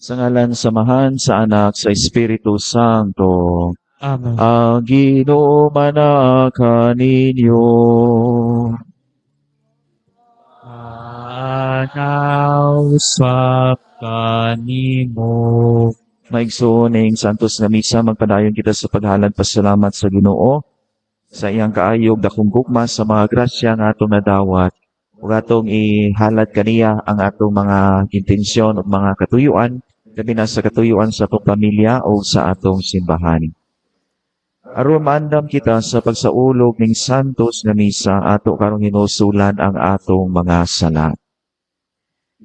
Sa ngalan samahan sa Anak sa Espiritu Santo. Amen. Ang Ginoo manaka ninyo. Anausap kanimo. Maigsuning santos nga misa, magpadayon kita sa paghalad pasalamat sa Ginoo sa iyang kaayog dakong gugma sa mga grasya nga atong nadawat. Ug atong ihalad kaniya ang atong mga intensyon ug mga katuyuan, labi na sa katuyuan sa atong pamilya o sa atong simbahan. Aron maandam kita sa pagsaulog ning santos nga misa, ato karong hinusulan ang atong mga sala.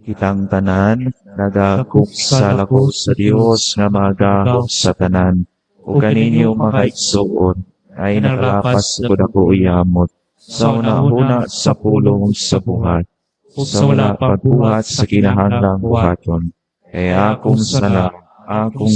Kitang tanan, nagakop sa lako sa Dios nga magahop sa tanan, ug kaninyo mga igsuon, ay nakalapas ko dako iyamot, sa una-una sa pulong sa buhat, ug sa wala pagbuhat sa kinahanglang buhaton. Kaya akong sala, akong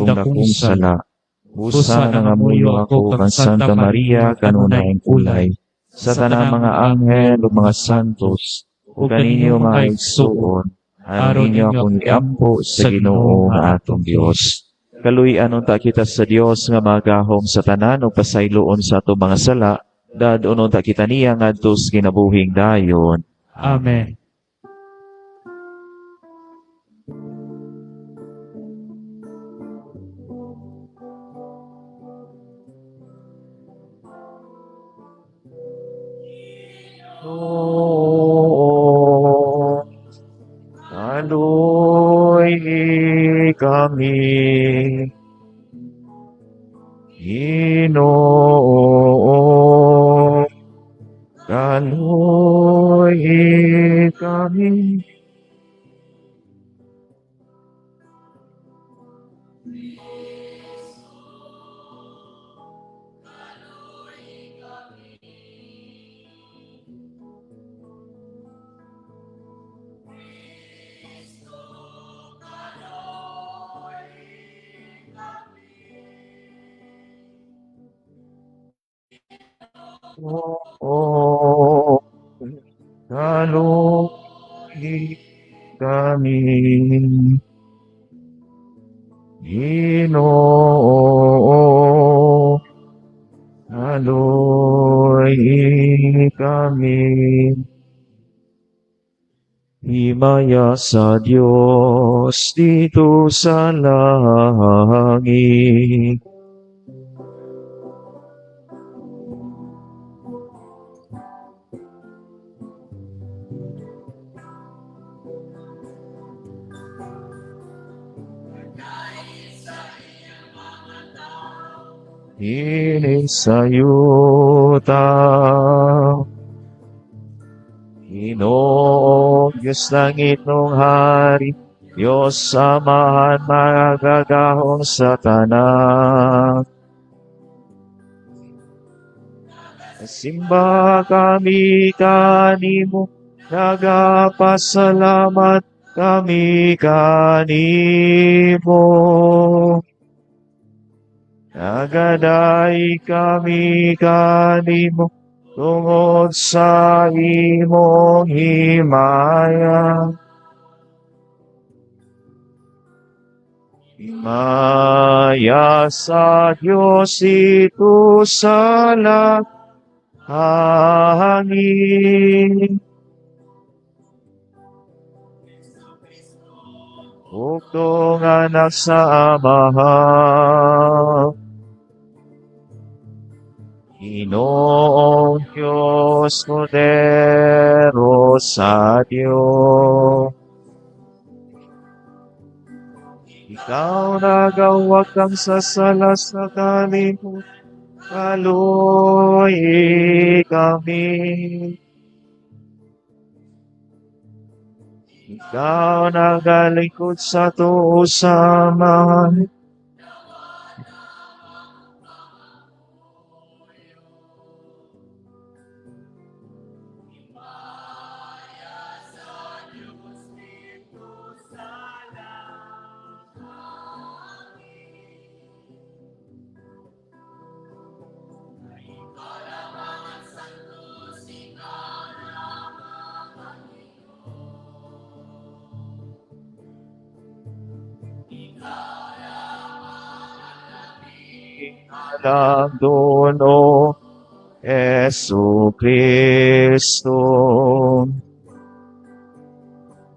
dakong sala, busa na ngamuyo ako kang Santa Maria kanunayng ulay, sa tanang mga anghel ug mga santos, ug kaninyo mga igsuon, aron ninyo akong iampo sa Ginoo nga atong Dios. Kaluy-anon ta kita sa Dios nga magahom sa tanan ug pasayloon sa atong mga sala, daad-unon ta kita niya ngadto sa kinabuhing dayon. Amen. Kaluy kami, Ginoo, kaluy kami. Oo, kaluy kami, Ginoo, kaluy kami. Himaya sa Diyos, Diyos dito sa langit. Inisayuta, Ginoong Diyos langit nung hari, Diyos samahan magagahong sa tanan. Simba kami kanimo, nagapasalamat kami kanimo. Nagaday kami kanimo, tungod sa imong himaya. Himaya sa Diyos ito sa langit. Uktong anak sa Ama, Ginoong Diyos Kordero sa Diyos. Ikaw nagawag kang sasala sa kalimutan, kaluoy kami. Ikaw nagalingkod sa tuusaman, alam doon o Yesu Kristo.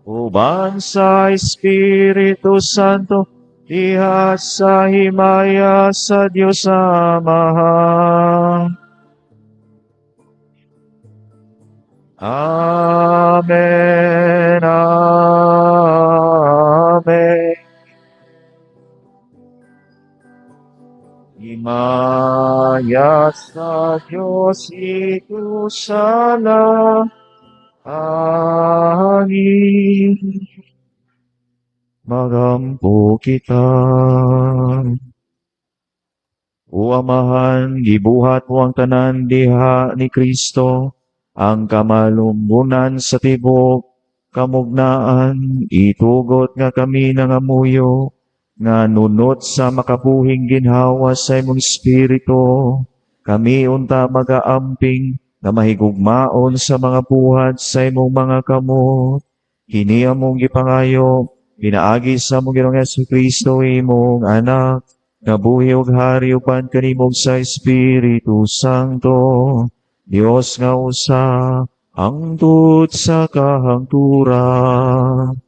Uban sa Espiritu Santo, diha sa himaya sa Diyos Ama. Amen. Amen. Himaya sa Diyos ito sa langit. Magampo kita. O Amahan, gibuhat mo ang tanan diha ni Kristo, ang kamalumbunan sa tibok, kamugnaan, itugot nga kami nangamuyo, nga nunot sa makabuhing ginhawa sa imong Espiritu, kami unta magaamping, na mahigugmaon sa mga buhat sa imong mga kamot. Kini among gipangayo, pinaagi sa among Ginoong Jesucristo imong anak, nabuhi ug hari uban kanimong sa Espiritu Santo, Dios nga usa, hangtod sa kahangturan.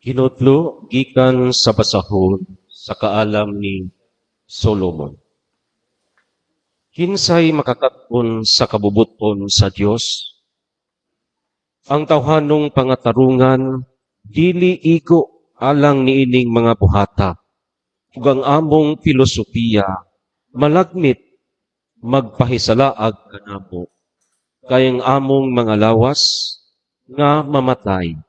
Hinutlo gikan sa basahon sa kaalam ni Solomon. Kinsay makakatpon sa kabubuton sa Dios? Ang tawhanong pangatarungan dili igo alang niining mga buhata. Ug ang among filosofiya malagmit magpahisalaag kanamo kay ang among mga lawas nga mamatay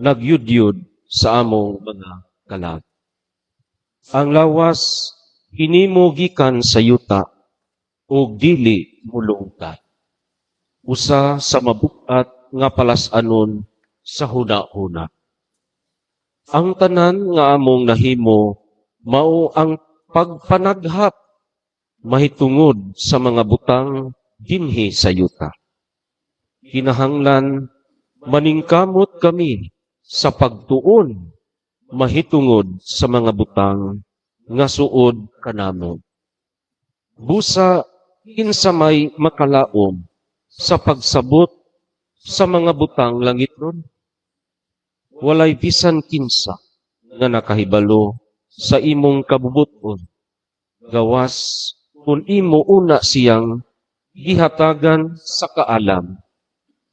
nagyudyod sa among mga kalag. Ang lawas hinimo gikan sa yuta ug dili mulungkat. Usa sa mabukat nga palasanon sa huna-huna. Ang tanan nga among nahimo mao ang pagpanaghap mahitungod sa mga butang dinhi sa yuta. Kinahanglan maningkamot kami sa pagtuon mahitungod sa mga butang nga suod kanamo. Busa kinsa may makalaom sa pagsabot sa mga butang langitnon. Walay bisan kinsa nga nakahibalo sa imong kabubuton. Gawas kung imo una siyang gihatagan sa kaalam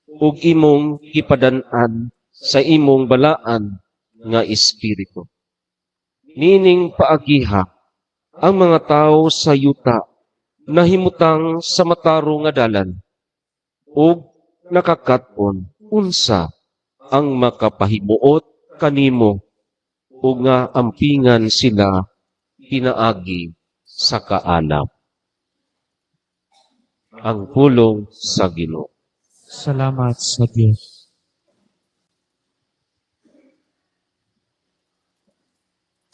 ug imong gipadan-an sa imong balaan nga espiritu. Nining paagiha ang mga tao sa yuta nahimutang sa mataro nga dalan ug nakakat-on unsa ang makapahimuot kanimo ug nga ampingan sila pinaagi sa kaalam. Ang pulong sa Ginoo. Salamat sa Diyos.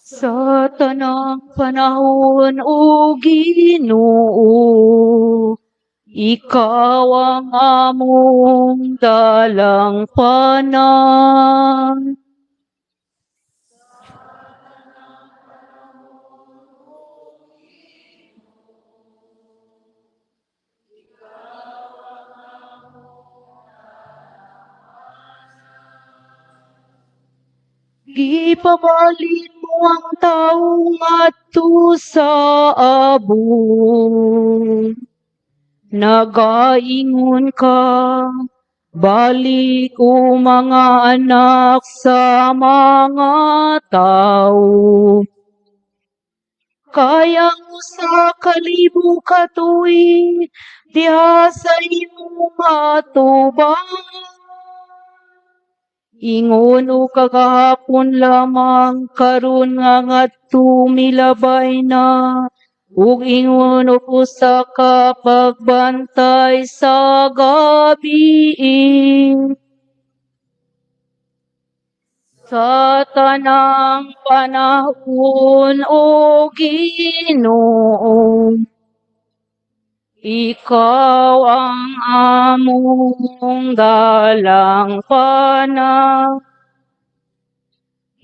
Sa tanang panahon, O Ginoo, Ikaw ang among dalang panan. Gipabalin mo ang taong adto sa abong. Nagaingon ka, balik o mga anak sa mga tao. Kaya mo sa kalibo katuig, diha sa imong atubang. Ingon o kagahapon lamang karon nga ngadto milabay na ug ingon o usa ka pagbantay sa gabi. Sa tanang panahon, O Ginoo, Ikaw ang among dalang panan.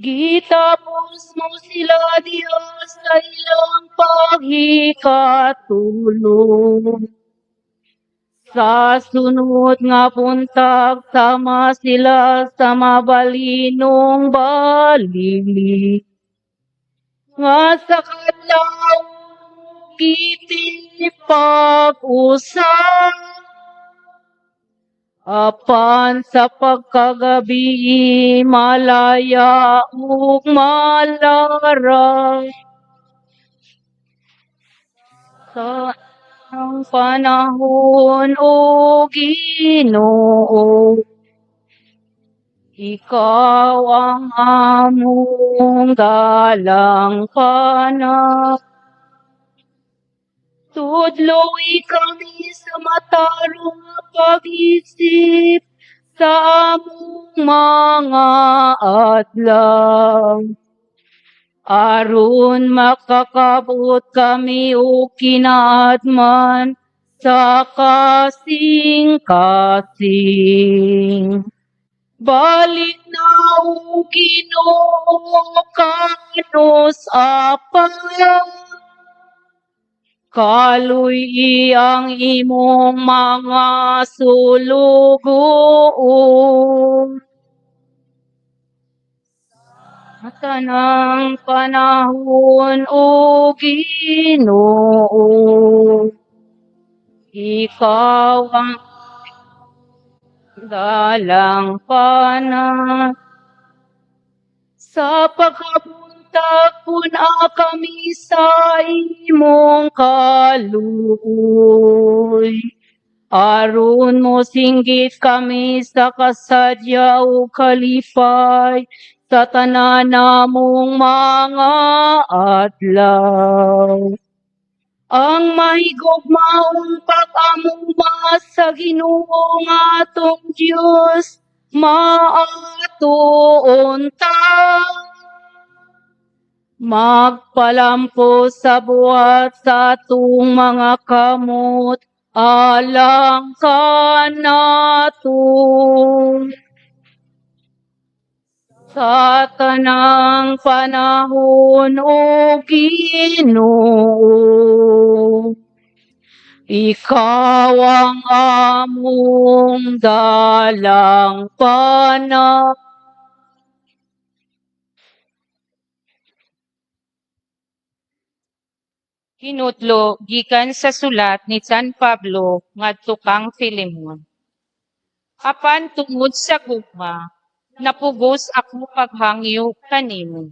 Gitapos mo sila diha sa ilang paghikatulog. Sa sunod nga buntag, sama sila sa mabalinong bali. Nga sa kadlaw, kitipag-usap. Apan sa pagkagabi, malaya ug malara. Sa ang panahon, O Ginoo, Ikaw ang among dalang panan. Tudloy kami sa matarong nga pag-isip sa among mga adlaw. Aron makakabot kami o kinaadman sa kasing-kasing. Balik na o Ginoo kanos apan. Kaluy ang imong mga sulugoon. Sa tanang panahon, O Ginoo, Ikaw ang dalang panan. Sa pagkabuntag puna kami sa imong kaluoy. Aron mo singgit kami sa kasadya o kalipay sa tanan namong mga adlaw. Ang mahigugmaong pag-amuma sa Ginoo nga atong Dios, maatuon ta. Magpalampo sa buhat sa atong mga kamot, alang ka nato. Sa tanang panahon, O Ginoo, Ikaw ang among dalang pana. Hinutlo gikan sa sulat ni San Pablo ngadto kang Filemon. Apan tungod sa gugma, napugos ako paghangyo kanimo.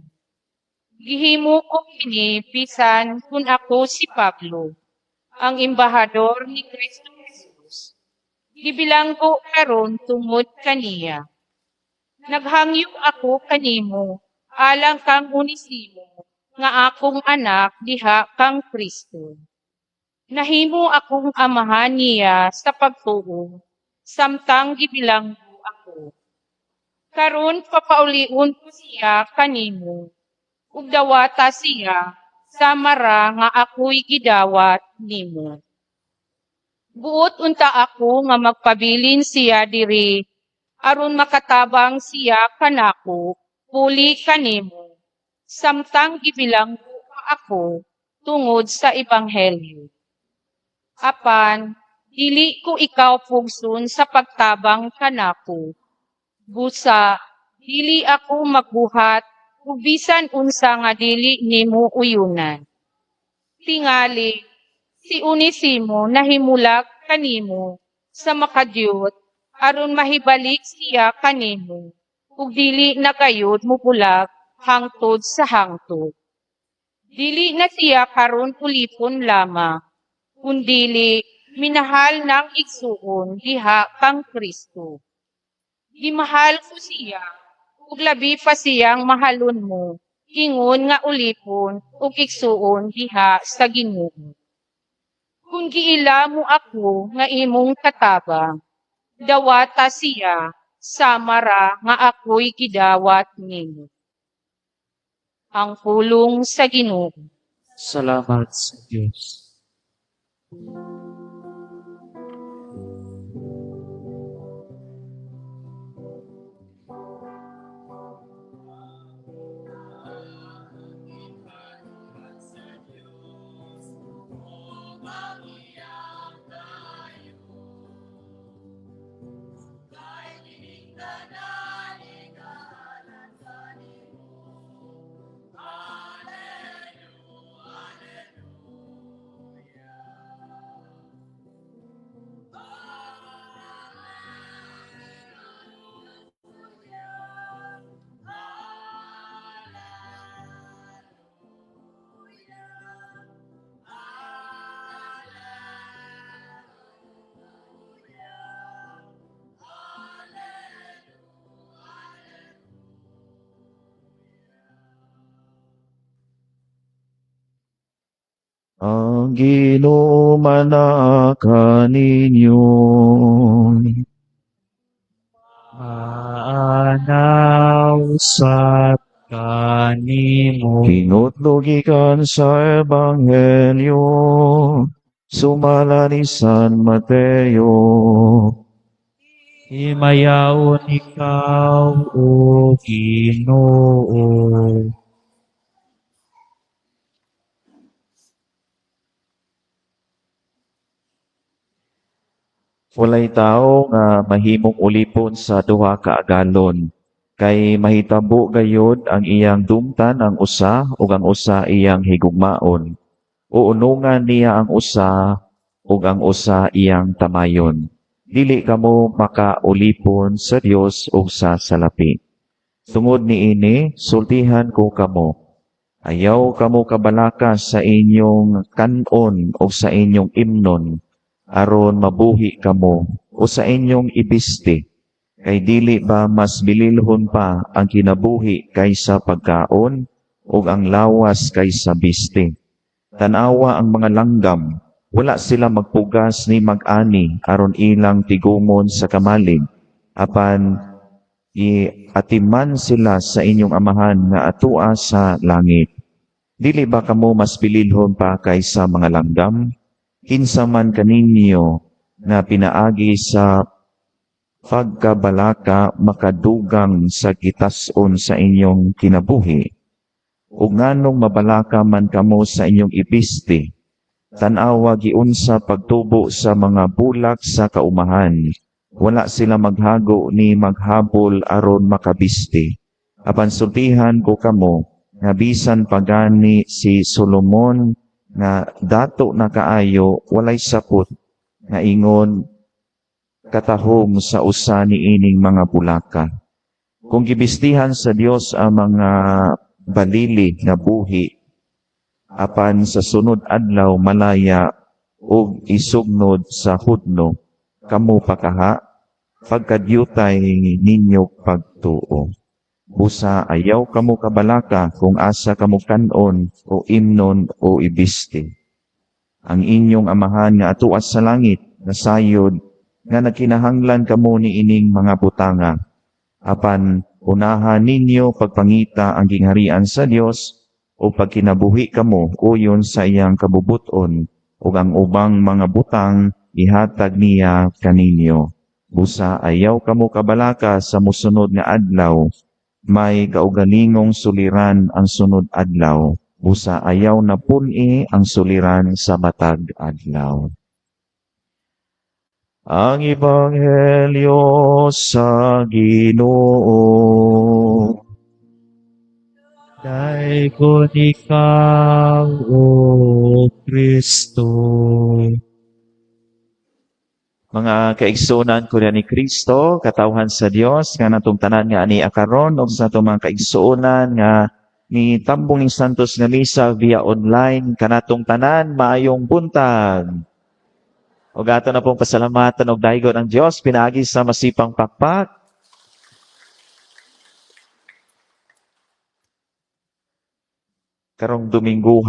Gihimo ko kini bisan kun ako si Pablo, ang embahador ni Kristo Jesus. Gibilanggo karon tungod kaniya. Naghangyo ako kanimo, alang kang Onesimo, nga akong anak diha kang Kristo. Nahimo akong amahan niya sa pagtuo, samtang gibilanggo ako. Karon papaulion ko siya kanimo, ug dawata siya sa mara nga ako'y gidawat nimo. Buot unta ako nga magpabilin siya diri aron makatabang siya kanako, puli kanimo, samtang gibilanggo ako tungod sa ebanghelyo. Apan, dili ko ikaw pugson sa pagtabang kanako. Busa, dili ako magbuhat ug bisan unsa nga dili nimo uyunan. Tingali, si Onesimo nahimulag kanimo sa makadiyot aron mahibalik siya kanimo ug dili na gayud mubulag hangtod sa hangtod. Dili na siya karon ulipon lamang, kundili minahal ng igsuon diha kang Kristo. Gimahal ko siya, ug labi pa siyang mahalon mo, ingon nga ulipon ug igsuon diha sa Ginoo. Kung giila mo ako nga imong katabang, dawata siya sa mara nga ako'y gidawat nimo. Ang pulong sa Ginoo. Salamat sa Diyos. Ang Ginoo manaka ninyo. Maanaw sa kanimo. Hinutlogikan sa Ebanghelyo, sumala ni San Mateo. Himayaon ikaw, O Ginoo. Walay tao nga mahimong ulipon sa duha ka agalon, kay mahitabo gayod ang iyang dumtan ang usa ug ang usa iyang higugmaon. Uunungan niya ang usa ug ang usa iyang tamayon. Dili kamo makaulipon sa Dios ug sa salapi. Tungod niini, sultihan ko kamo. Ayaw kamo kabalaka sa inyong kanon o sa inyong imnon, aron mabuhi kamo, o sa inyong ibiste. Kay dili ba mas bililhon pa ang kinabuhi kaysa pagkaon, o ang lawas kaysa biste. Tanawa ang mga langgam, wala sila magpugas ni mag-ani, aron ilang tigumon sa kamalig. Apan, iatiman sila sa inyong amahan nga atua sa langit. Dili ba kamo mas bililhon pa kaysa mga langgam? Kinsa man kaninyo na pinaagi sa pagkabalaka makadugang sa kitason sa inyong kinabuhi. Ug nganong mabalaka man kamo sa inyong ibiste, Tanawa giunsa pagtubo sa mga bulak sa kaumahan. Wala sila maghago ni maghabol aron makabiste. Apan sultihan ko kamo nga bisan pagani si Solomon nga dato na kaayo walay sapot nga ingon katahom sa usa ni ining mga bulaka. Kung gibistihan sa Dios ang mga balili nga buhi, apan sa sunod adlaw malaya o isugnod sa hudno, kamo pakaha, pagkadyutay ninyo pagtuo. Busa ayaw kamo kabalaka kung asa kamo kanon o imnon o ibiste. Ang inyong amahan nga atuas sa langit, nasayod, nga nagkinahanglan kamo ni ining mga butanga. Apan unahan ninyo pagpangita ang gingharian sa Dios o pagkinabuhi kamo uyon sa iyang kabubuton o ang ubang mga butang ihatag niya kaninyo. Busa ayaw kamo kabalaka sa musunod nga adlaw, may kaugalingong suliran ang sunod adlaw. Busa ayaw na puni ang suliran sa matag adlaw. Ang Ebanghelyo sa Ginoo. Daikon ikaw, O Kristo. Mga kaigsunan ko ni Kristo, katawhan sa Dios nga natong tanan nga ani akaron og sa atong mga kaigsunan nga ni tambong ning Santos nga misa via online kanatong tanan maayong buntag. Og ato na pong pasalamatan og daygon ang Dios pinaagi sa masipang pakpak. Karong Domingo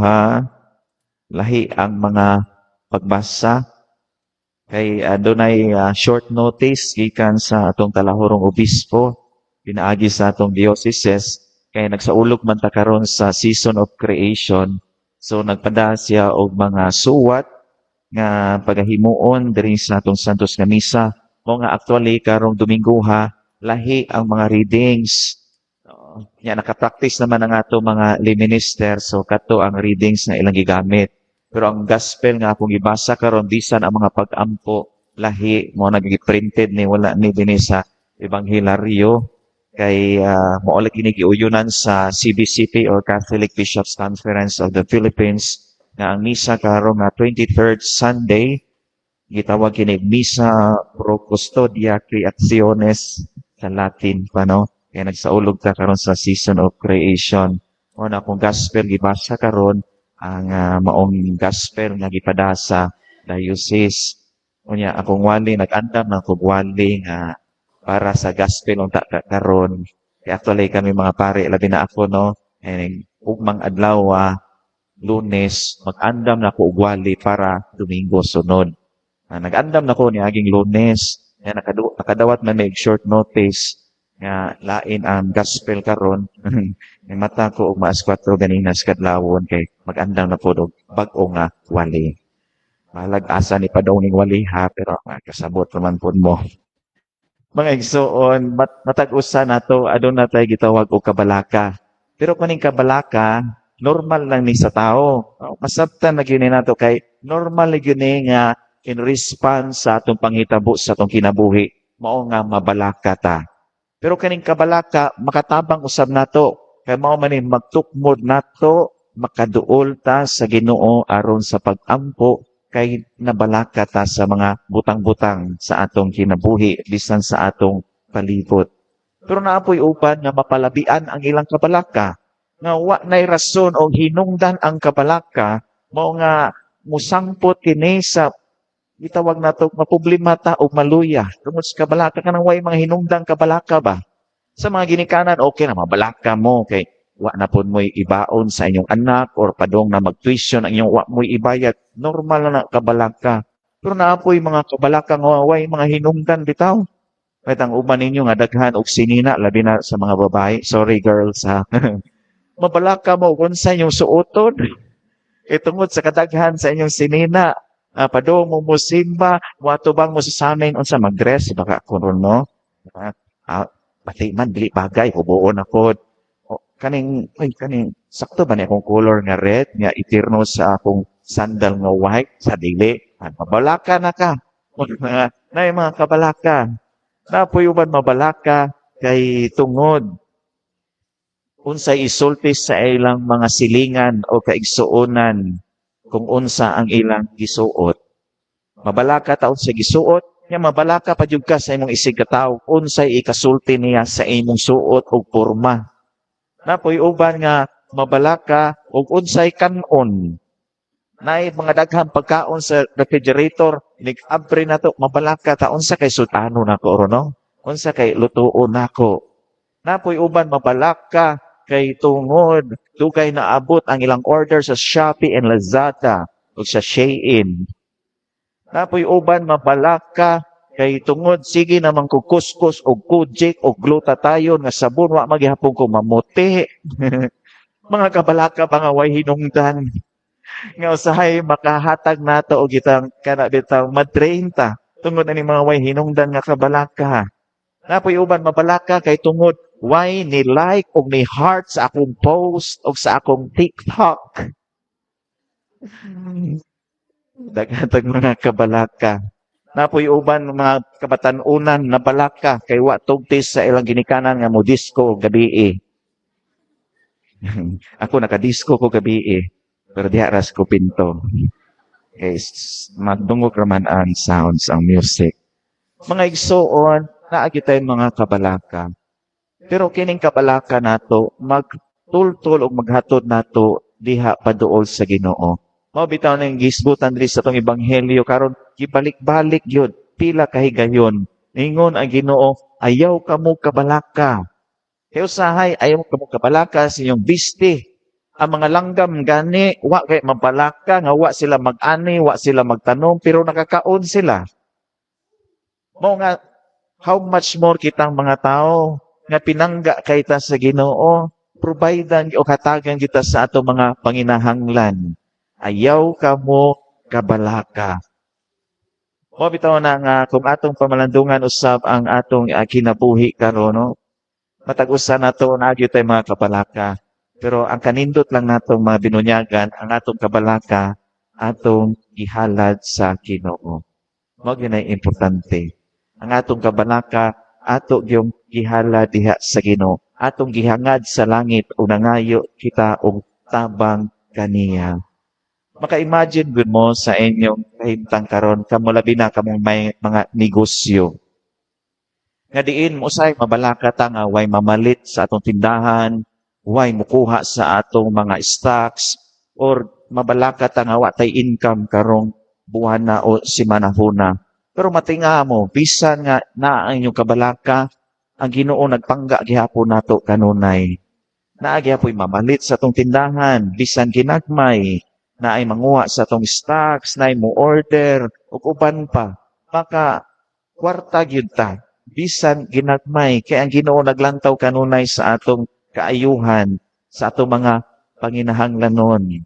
lahi ang mga pagbasa kay adunay short notice gikan sa atong talahorong obispo pinaagi sa atong diocese kay nagsaulog man ta karon sa season of creation, so nagpada siya og mga suwat nga pagahimuon diri sa atong Santos nga misa. Mo nga actually karong Domingo lahi ang mga readings. Nya nakapractice naman ang ato mga lay minister, so kato ang readings na ilang gigamit. Pero ang gospel nga akong ibasa karon bisan ang mga pag-ampo lahi mo naggi-printed ni wala ni dinhi sa ebanghelaryo kay mo ulit kini giuyunan sa CBCP or Catholic Bishops Conference of the Philippines nga ang misa karong 23rd Sunday gitawag kini Misa Pro Custodia Creationes sa Latin pa no. Kaya nagsaulog ta karon sa season of creation. O na akong gospel gibasa karon ang maong gospel nga gipada sa diocese. Unya akong wali nag-andam na akong wali nga para sa gospel unta karon. Kaya actually kami mga pare labi na ako no. And ugmang adlaw Lunes mag-andam na ako og wali para Domingo sunod. Nag-andam na ko ni aging Lunes. Kaya nakadawat man may short notice nga lain ang gospel karon. May mata ko og maas 4 ganina sa kadlawon kay mag-andam na po og bag-o nga wali. Malag-asa ni pa daw ning wali pero kasabot naman po mo. Mga igsoon, matag-usa nato adun na tay gitawag og kabalaka. Pero kuning kabalaka, normal lang ni sa tao. Masabtan na gyud nato kay normal gyud ni nga in response sa atong panghitabo sa atong kinabuhi mao nga mabalaka ta. Pero kaning kabalaka, makatabang usab nato. Kaya mao man magtukmod nato, makaduol ta sa Ginoo aron sa pag-ampo kay nabalaka ta sa mga butang-butang sa atong kinabuhi bisan sa atong palibot. Pero naapoy upan nga mapalabian ang ilang kabalaka. Nga wa nay rason o hinungdan ang kabalaka, mao nga musangpot kini sa itawag nato maproblema ta o maluya. Tungod sa kabalaka kanang way mga hinungdang kabalaka ba? Sa mga ginikanan, okay na mabalaka mo kay wa na pud mo'y ibaon sa inyong anak or padong na mag-tuition ang inyong wa mo'y ibayad. Normal na kabalaka. Pero naapoy mga kabalaka nga way mga hinungdan bitaw. Kahit ang uban ninyo nga daghan og sinina labi na sa mga babae. Sorry girls mabalaka mo kung sa inyong suoton. Tungod sa kadaghan sa inyong sinina. Padong mo musimba, watubang mo sa samin, unsa mag-dress, baka kuron no? Pati man, dili bagay, hubuon ako. Kaning, sakto ba niya akong color nga red, nga itirno sa akong sandal nga white sa dili. Mabalaka na ka. Na mga kabalaka. Napoy uban mabalaka kay tungod unsay isulti sa ilang mga silingan o kaigsuonan kung unsa ang ilang gisuot. Mabalaka taon sa gisuot, nga mabalaka pa jud ka sa imong isig ka tawo unsay ikasulti niya sa imong suot o porma. Napoy uban nga mabalaka og unsay kanon. Naay mga daghang pagkaon sa refrigerator, nig-abre na to, mabalaka ta unsa kay sultano nako ro no? Unsa kay lutuon nako. Napoy uban mabalaka kay tungod dugay naabot ang ilang order sa Shopee and Lazada ug sa Shein. Napoy uban mabalaka kay tungod sige namang kukuskus og kujik og glutathione nga sabon wa magihapon ko mamuti. Mga kabalaka pa nga way hinungdan. Nga usahay makahatag nato og itang kana bitaw madrain ta tungod ani mga way hinungdan nga kabalaka. Napoy uban mabalaka kay tungod why ni like og ni heart sa akong post o sa akong TikTok. Dagatag mga kabalaka. Napoy uban mga kabatan-unan na balaka kay wa tugtis sa ilang ginikanan nga mo disco gabi. Ako nakadisco ko gabi pero diha ras ko pinto. Kay magdungog raman ang sounds, ang music. Mga igsoon, naagi tayo mga kabalaka. Pero kining kabalaka nato magtultol o maghatod nato diha paduol sa Ginoo. Mao bitaw nang gisbutan diri sa tong ebanghelyo karon gibalik-balik gyud pila ka higayon. Ningon ang Ginoo, ayaw kamo kabalaka. Kay usahay ayaw kamo kabalaka sa inyong bisti. Ang mga langgam gani wa kay mabalaka nga wa sila mag-ani, wa sila magtanom pero nakakaon sila. Mao nga how much more kitang mga tao nga pinangga kay ta sa Ginoo, providean o katagan kita sa ato mga panginahanglan. Ayaw kamo kabalaka. Mo bitaw na nga kung atong pamalandungan usab ang atong kinabuhi karon no. Matag-usa nato na gyud tay mga kabalaka. Pero ang kanindot lang natong mga binunyagan ang atong kabalaka atong ihalad sa Ginoo. Mao gyud ay importante. Ang atong kabalaka ato gyung gihala diha sa Ginoo. Atong gihangad sa langit o nangayo kita og tabang kaniya. Maka-imagine gud mo sa inyong kahimtang karon kamo labi na kamong may mga negosyo. Nga diin mo usay mabalaka ta nga way mamalit sa atong tindahan, way mukuha sa atong mga stocks or mabalaka ta nga wa tay income karong buwan na o simanahuna. Pero matinga mo, bisan nga na ang inyong kabalaka, ang Ginoo nagpangga gihapon nato kanunay. Naa gyapon mamalit sa atong tindahan, bisan ginagmay, na ay manguha sa atong stocks, na ay mo order, ug uban pa. Maka kwarta gyud ta, bisan ginagmay, kay ang Ginoo naglantaw kanunay sa atong kaayuhan, sa atong mga panginahanglanon.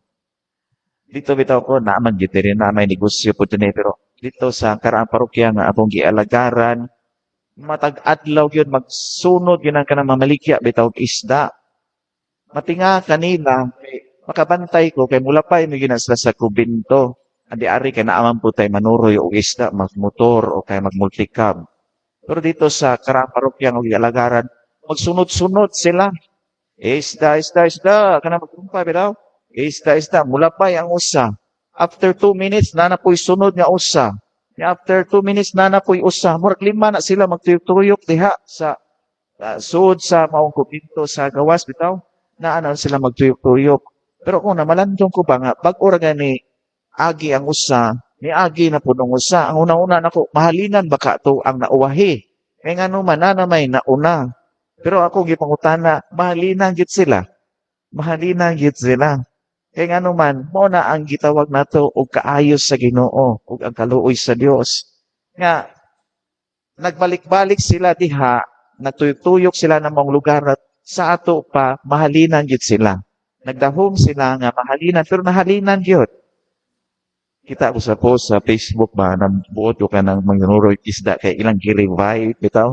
Dito bitaw ko, naaman gyud rin na may negosyo po din pero dito sa karaang parokya nga akong gialagaran, matag-adlaw yun, magsunod yun ang kanang mamalikya, bitaw isda. Matinga kanila, makabantay ko, kay mula pa yung ginasla sa kubinto. Andi ari kay naaman po tayo manuroy o isda, magmotor o kay magmulticab. Pero dito sa karaang parokya nga gialagaran, magsunod-sunod sila. Isda, kanang magkumpay, bitaw. Isda, mula pa ang usa. After 2 minutes, nanapoy sunod nga usa. After 2 minutes, nanapoy usa. Murag 5 na sila magtuyok-tuyok diha sa suod sa maong kubinto sa gawas, bitaw. Naanan sila magtuyok-tuyok. Pero kung namalandong ko ba nga, pag-ura ni agi ang usa, ni agi na punong usa, ang una-una nako, mahalinan baka to ang nauwahi. Kaya nga naman, nanamay nauna. Pero ako gipangutana, mahalinan git sila. Mahalinan git sila. Kaya nga naman, mo na ang gitawag nato og kaayos sa Ginoo, og ang kaluoy sa Dios. Nga, nagbalik-balik sila diha, nagtuyok-tuyok sila ng mga lugar at sa ato pa, mahalinan gid sila. Nagdahom sila nga mahalinan, pero nahalinan gyud. Kita ko sa post sa Facebook ba, nabuot ko ka ng manginuroy isda kay ilang gi-revive, bitaw.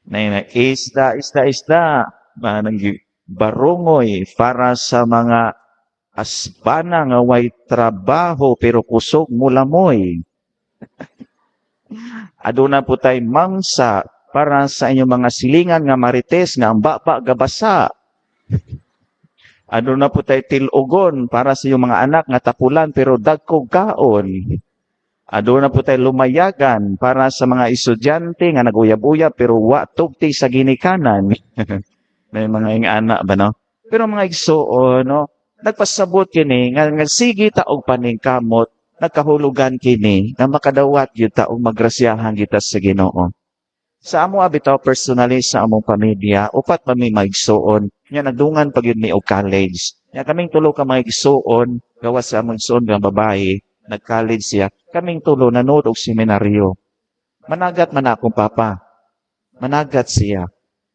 Na isda, manang barongoy para sa mga Asbana nga way trabaho pero kusog mulamoy. Aduna po tay mangsa para sa inyong mga silingan nga marites nga ang baba gabasa. Aduna po tay tilugon para sa inyong mga anak nga tapulan pero dagkog kaon. Aduna po tay lumayagan para sa mga estudyante nga naguyab-uyab pero wa tugti sa ginikanan. May mga ingana ba no? Pero mga igsuon no, nagpasabot kini nga sige ta og paningkamot, nagkahulugan kini nga makadawat gyud ta og magrasyahan kita sa Ginoo. Sa amo bitaw personally sa among pamilya, upat pa mi maigsuon, nya nagdungan pa gyud mi og college. Nya kaming tulo ka mga igsuon, gawas sa among igsuon nga babae, nag-college siya. Kaming tulo nanood og seminaryo. Managat man akong papa. Managat siya.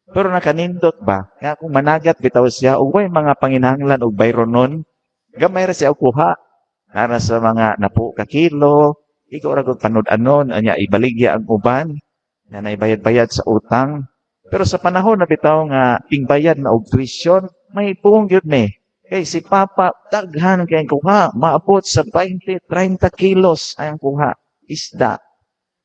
Pero nakanindot ba? Nga kung managat bitaw siya, ug way mga panginahanglan og bayronon, gamay ra siya og kuha. Para sa mga napo ka kilo, ikaw ra gud panud-anon, anya ibaligya ang uban, na naibayad-bayad sa utang. Pero sa panahon na bitaw nga tingbayad na og tuition, may puong yun Kay si Papa, daghan kayong kuha, maabot sa 20-30 kilos ang kuha, isda.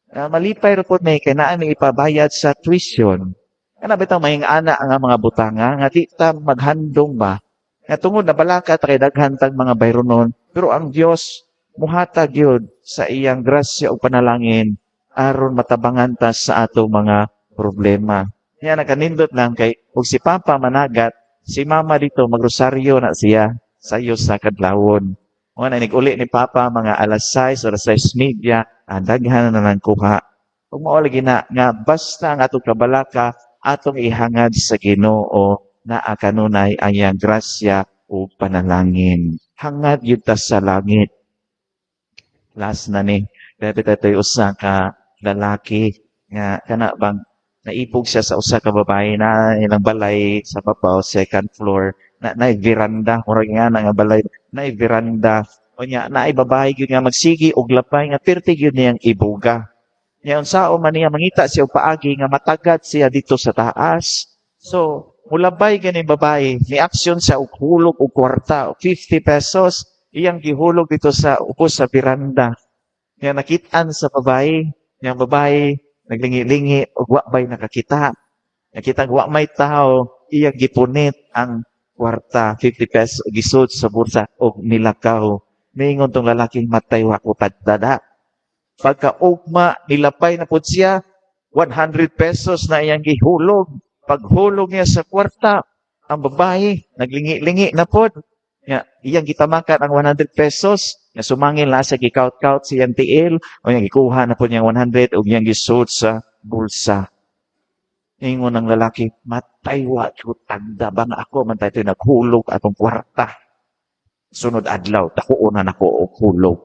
Malipay rin po kay naan ipabayad sa tuition. Kana bitaw may ana ang mga butanga, nga di ta maghandong ba? Nga tungod na balaka kay daghan tag mga bayronon, pero ang Dios muhatag yun sa iyang grasya o panalangin aron matabangan ta sa ato mga problema. Yan nakanindot lang kay ug si Papa managat, si Mama dito magrosaryo na siya sa iyo sa kadlawon. Mo na uli ni Papa mga alas 6 or 6:30 ang daghan na nang kuha. Ug mao lagi na nga basta ang atong kabalaka atong ihangad sa Ginoo na kanunay ang iyang grasya o panalangin. Hangad yun ta sa langit. Last na ni, dapat ito'y usa ka lalaki nga kana bang naipog siya sa usa ka babae na ilang balay sa babaw, second floor, na veranda, murag nga nga balay, na veranda, o niya, na babae yun nga magsigi og lapay nga perti yun niyang ibuga. Ngayon sao man niya mangita siya og paagi nga matagad siya dito sa taas. So, mulabay ganing babae, ni aksyon siya og hulog og kwarta, 50 pesos, iyang gihulog dito sa upo sa veranda. Nga nakitaan sa babae, yang babae naglingi-lingi og wa bay nakakita. Nakita wa may tao, iyang gipunit ang kwarta, 50 pesos gisud sa bulsa og nilakaw. Mingon tong lalaking matay wa ko tadtada. Pagkaugma nilapay na pud siya, 100 pesos na iyang gihulog. Paghulog niya sa kwarta, ang babae naglingi-lingi na pod. Iyang gitamakan ang 100 pesos, nga sumangil na sa gikaut-kaut si NTL, o yung gikuha na po niyang 100, o niyang gisuot sa bulsa. Ingon ng lalaki, matay wa ko tagda, bang ako man tayo naghulog atong kwarta. Sunod adlaw, takuunan ako o hulog.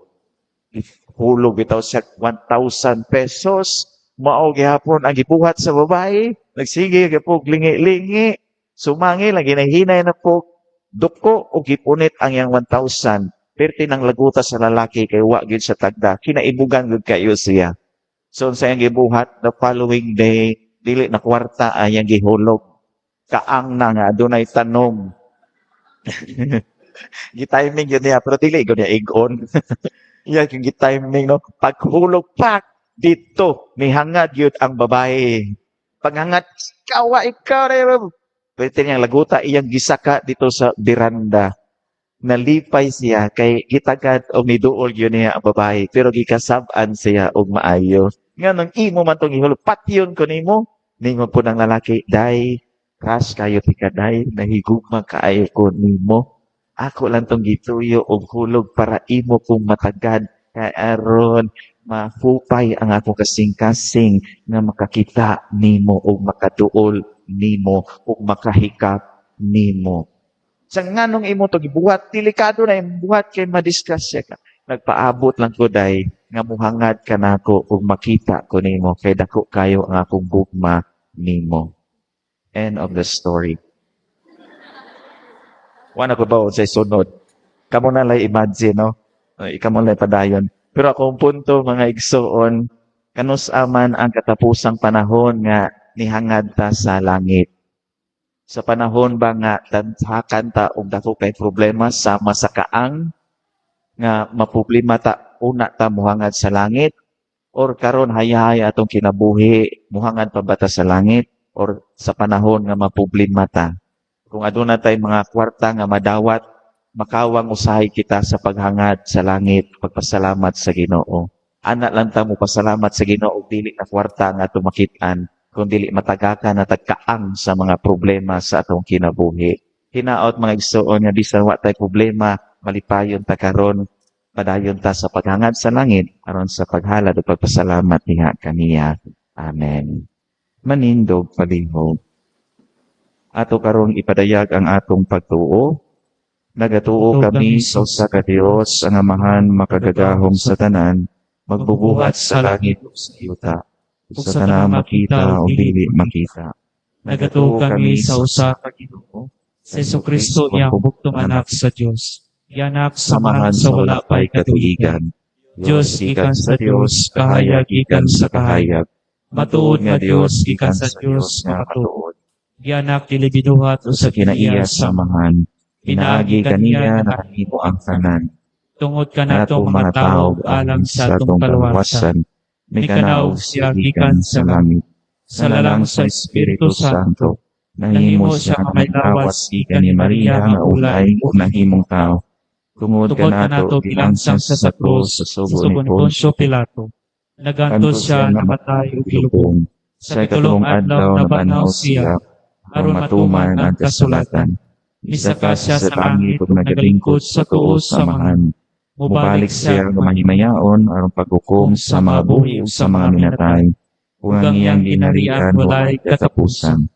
Hulog bitaw siya 1,000 pesos, mao gihapon ang gibuhat sa babae, nagsige gapog lingi-lingi, sumangil, ang ginahinay na po, duko o gipunit ang yang 1,000. Perti ng laguta sa lalaki kay wa gyud sa tagda. Kinaibugan gyud kayo siya. So sa iyang gibuhat the following day, dili na kwarta ang iyang gihulog. Kaang na nga adunay tanom. Gitiming yun niya, pero dili gyud niya igon. Iya yung gitiming no. Paghulog pak dito mihangad gyud ang babae. Paghangat ikaw rin. Pwede niyang laguta, iyang gisaka dito sa beranda. Nalipay siya, kay gitagad o niduol yun niya ang babae. Pero gikasab-an siya og maayo. Nga nang imo man itong ihulog, patyon ko nimo. Ningon po ng lalaki, day, crush kayo tika day, nahigugma kaayo ko nimo. Ako lang tong gituyo og hulog para imo kong matagad. Kaya aron, mafupay ang akong kasing-kasing na makakita nimo og makaduol nimo ug makahikap nimo. Sa nganong imo to gibuhat, delikado na imong buhat kay madisgrasya ka. Nagpaabot lang ko day nga muhangad ka nako ug makita ko nimo kay dako kayo ang akong gugma nimo. End of the story. Wala ko ba sa sunod? Kamo na lay imagine, no? Ikaw mo lay padayon. Pero akong punto, mga igsoon, kanus aman ang katapusang panahon nga nihangad ta sa langit. Sa panahon ba nga tanhakan ta og dako kay problema sama sa kaang nga maproblema ta una ta muhangad sa langit or karon hayahay atong kinabuhi muhangad pa ba ta sa langit or sa panahon nga maproblema ta. Kung aduna tay mga kwarta nga madawat makawang usahay kita sa paghangad sa langit pagpasalamat sa Ginoo. Ana lang ta mo pasalamat sa Ginoo dili na kwarta nga tumakit-an kung dili matagakan na tagkaang sa mga problema sa atong kinabuhi. Hinaot mga igsoon nga bisan wa tay problema, malipayon ta karon, padayon ta sa paghangad sa langit aron sa paghalad ug pagpasalamat diha kaniya. Amen. Manindog palihog. Ato karon ipadayag ang atong pagtuo. Nagatuo kami sa usa ka Dios ang Amahan makagagahom sa tanan, magbubuhat sa langit ug sa yuta. Sa tanang makita o dili makita. Nagatuo kami sa usa ka Ginoo, sa Jesucristo iyang buktong anak sa Dios. Yanak samahan sa wala pay katuigan. Dios ikan sa Dios, kahayag ikan sa kahayag. Matuod nga Dios ikan sa Dios nga matuod. Yanak dili binuhat o Sa sa kinaiya kinaiya samahan, pinaagi kaniya na kahimo ang tanan. tungod ka Na na itong mga tao alang sa itong kaluwasan. May kanaog siya gikan sa langit. Sa lalang sa Espiritu Santo, Nahimo siya nga may lawas ikan ni Maria nga ulay ug nahimong tao. Tungod tungod ka ka na nato ito bilangsang sa krus, sa sugo ni Poncio Pilato. Nagantos siya namatay ug gilubong. Sa ikalong adlaw na banaw siya, aron matuman ang kasulatan. Misaka siya sa langit ug nagalingkod sa tuo samahan. Mubalik siya nga mahimayaon aron paghukom sa mga buhi ug sa mga minatay. Kung ang iyang ginarian walay katapusan.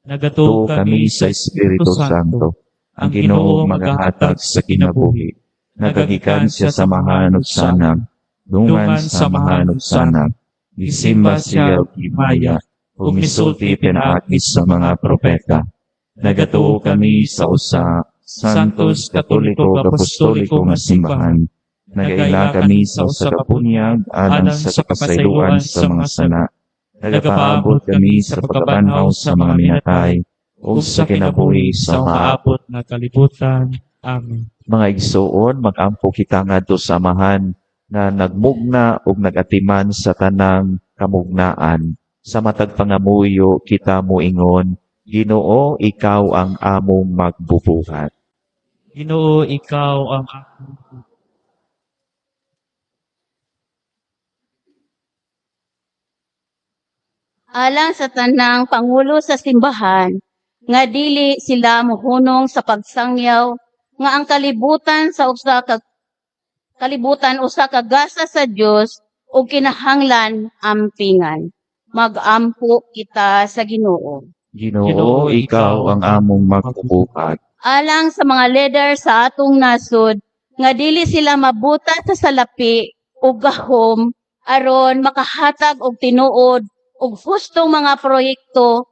Nagatuo kami sa Espiritu Santo. Ang Ginoo magahatag sa kinabuhi. Nagagikan siya sa mahan ug sanag. Dungan sa mahan ug sanag. Gisimba siya ug himaya. Ug misulti pinaakis sa mga propeta. Nagatuo kami sa usa Santos Katoliko Apostoliko nga simbahan. Nagaila kami sa usa ka bunyag alang sa kapasayloan sa mga sana. Nagapaabot kami sa pagkabanhaw sa mga minatay o sa kinabuhi sa maabot na kalibutan. Amen. mga igsoon, mag-ampo kita ngadto sa amahan na nagmugna ug nagatiman sa tanang kamugnaan. Sa matag pangamuyo kita moingon, Ginoo, ikaw ang among magbubuhat. Ginoo, ikaw ang Alang sa tanang pangulo sa simbahan, nga dili sila mohunong sa pagsangyaw, nga ang kalibutan usa ka gasa sa Dios ug kinahanglan ampingan. Mag-ampo kita sa Ginoo. Ginoo, ikaw ang among magbubuhat. Alang sa mga leader sa atong nasod, nga dili sila mabuta sa salapi ug gahom aron makahatag og tinuod ug hustong mga proyekto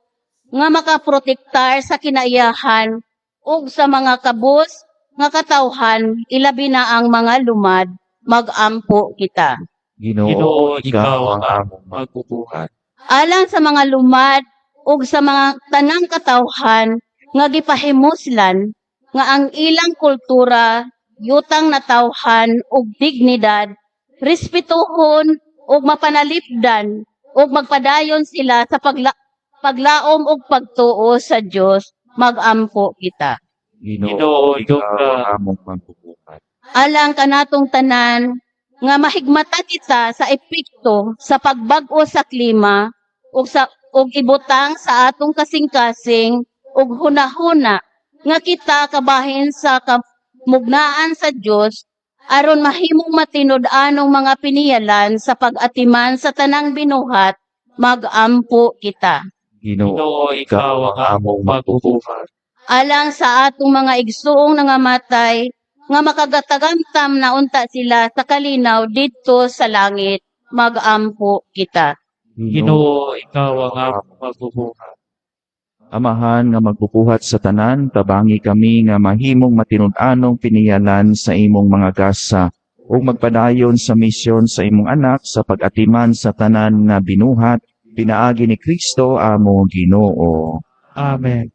nga makaprotektar sa kinaiyahan ug sa mga kabus nga katawhan ilabi na ang mga lumad, mag-ampo kita. Ginoo, ikaw ang among magbubuhat. Alang sa mga lumad ug sa mga tanang katawhan nga gipahimuslan nga ang ilang kultura, yutang natawhan ug dignidad, respetuhon ug mapanalipdan ug magpadayon sila sa paglaom ug pagtuo sa Dios, mag-ampo kita. Ginoo, ikaw ang among magbubuhat. Alang kanatong tanan nga mahigmata kita sa epekto sa pagbag-o sa klima ug ibutang sa atong kasing-kasing ug hunahuna nga kita kabahin sa kamugnaan sa Dios aron mahimong matinud-anong mga piniyalan sa pag-atiman sa tanang binuhat, mag-ampo kita. Ginoo, ikaw ang among magbubuhat. Alang sa atong mga igsuong nangamatay nga makagatagamtam na unta sila sa kalinaw didto sa langit, mag-ampo kita. Ginoo, ikaw ang among magbubuhat. Amahan nga magbubuhat sa tanan, tabangi kami nga mahimong matinud-anong piniyalan sa imong mga gasa ug magpadayon sa misyon sa imong anak sa pag-atiman sa tanan nga binuhat, pinaagi ni Kristo among Ginoo. Amen.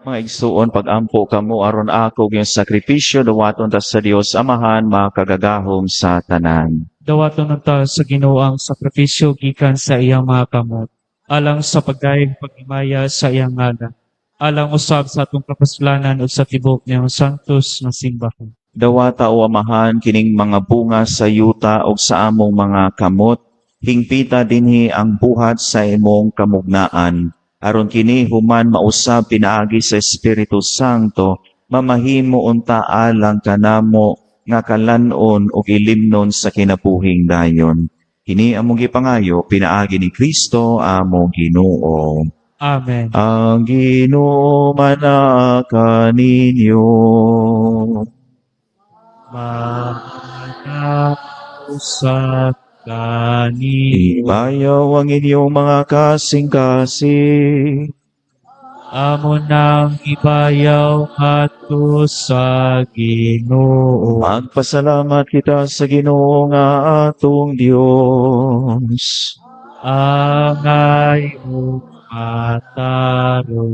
Mga igsuon, pag-ampo kamo aron ako yung sakripisyo, dawaton ta sa Dios Amahan, makagagahom sa tanan. Dawaton ta sa Ginoo ang sakripisyo gikan sa iyang mga kamot, alang sa pagdayeg paghimaya sa iyang ngalan, alang usab sa atong kapaslanan ug sa tibok niyang santos nga simbahan. Dawata o Amahan, kining mga bunga sa yuta o sa among mga kamot, hingpita dinhi ang buhat sa imong kamugnaan. Aron kini human mausab pinaagi sa Espiritu Santo, mamahimo unta alang kanamo nga kalanon ug ilimnon sa kinabuhing dayon. Kini among gipangayo pinaagi ni Kristo among Ginoo. Amen. Ang Ginoo manaka ninyo. Manako sa kanino, Ibayaw ang inyong mga kasing-kasing. amo nang ibayaw ato sa Ginoo. Magpasalamat kita sa Ginoo nga atong Dios. Angay o mataro.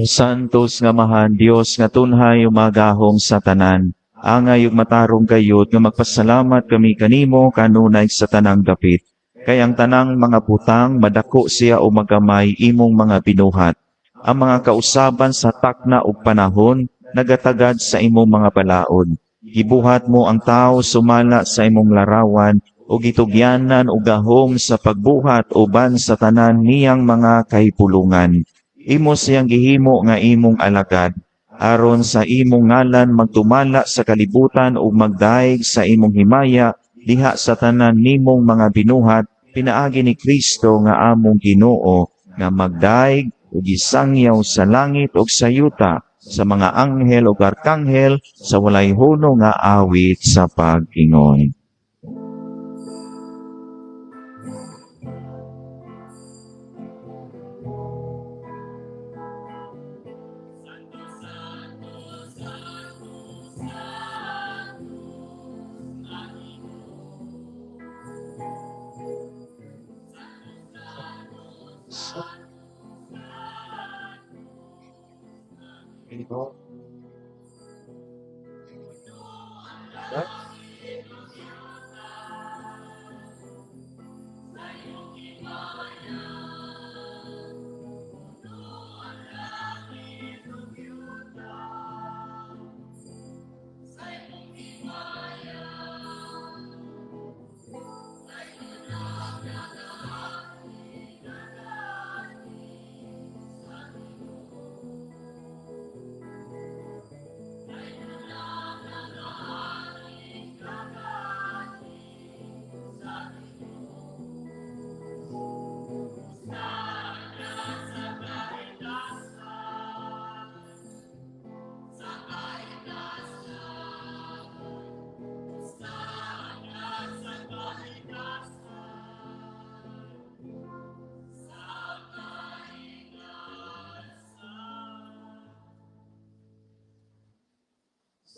Santos nga Mahan, Dios nga tunhay umagahom sa tanan. Angay ug matarong kayod nga magpasalamat kami kanimo kanunay sa tanang dapit. Kay ang tanang mga butang madako siya o magamay imong mga binuhat. Ang mga kausaban sa takna ug panahon nagatagad sa imong mga balaod. Gibuhat mo ang tao sumala sa imong larawan o gitugyanan o gahom sa pagbuhat uban sa tanan niyang mga kahipulungan. Imo siyang gihimo nga imong alagad, aron sa imong ngalan magtumala sa kalibutan o magdaig sa imong himaya diha sa tanan nimong mga binuhat, pinaagi ni Kristo nga among Ginoo, nga magdaig o gisangyaw sa langit o sa yuta, sa mga anghel o arkanghel, sa walay huno nga awit sa pag-ingon.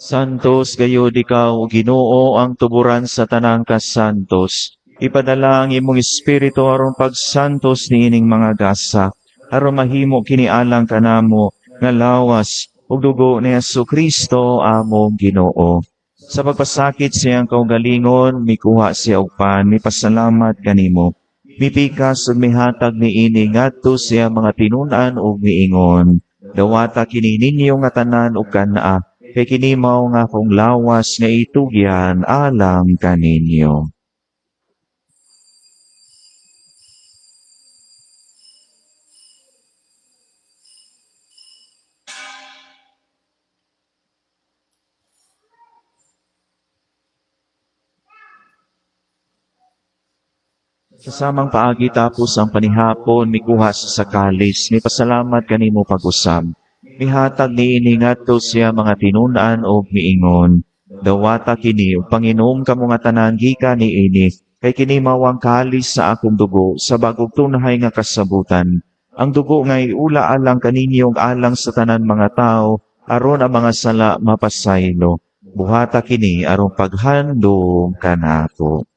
Santos gayud ikaw, Ginoo, ang tuburan sa tanang kasantos. Ipadala ang imong espiritu aron pagsantos niining mga gasa, aron mahimo kinialang kanamo nga lawas ug dugo ni Jesucristo among Ginoo. Sa pagpasakit siyang kaugalingon, mikuha siya og pan, mipasalamat kanimo. Mipikas ug mihatag niini ngadto siya mga tinunan ug miingon. Dawata kini ninyo nga tanan ug kana, kay kini mao nga akong lawas nga itugyan alang kaninyo. Sa samang paagi tapos ang panihapon, mikuha sa kalis, ni pasalamat kanimo pag-usab. Mihatag niini ngadto siya mga tinunan o miingon. Dawata kini ug Panginoon kamo nga tanan gikan niini, kay kini mawang kalis sa akong dugo sa bagog tunhay nga kasabutan. Ang dugo nga iula alang kaninyo ug alang sa tanan mga tao, aron ang mga sala mapasaylo. Buhata kini aron paghandom kanako.